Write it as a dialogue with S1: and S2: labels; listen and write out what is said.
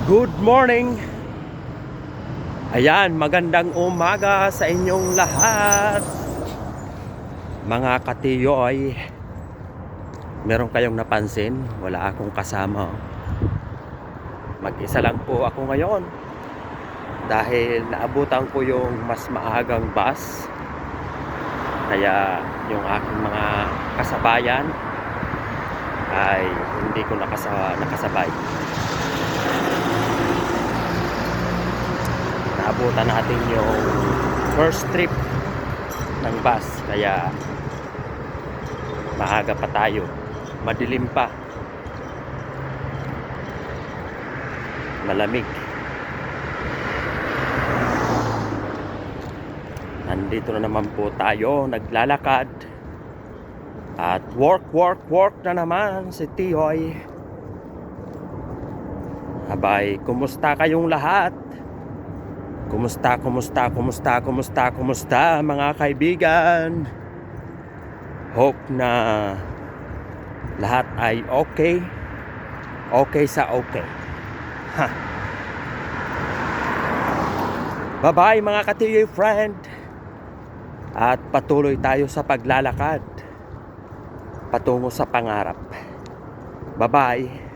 S1: Good morning! Ayan, magandang umaga sa inyong lahat. Mga katiyoy, meron kayong napansin? Wala akong kasama. Mag-isa lang po ako ngayon. Dahil naabutan ko yung mas maagang bus. Kaya yung aking mga kasabayan ay hindi ko nakasabay. Naabutan natin yung first trip ng bus, kaya maaga pa tayo, madilim pa, malamig. Nandito na naman po tayo, naglalakad at work na naman si Tiyoy. Abay, kumusta kayong lahat? Kumusta mga kaibigan? Hope na lahat ay okay. Okay sa okay. Ha. Bye-bye mga katiyoy friend. At patuloy tayo sa paglalakad patungo sa pangarap. Bye-bye.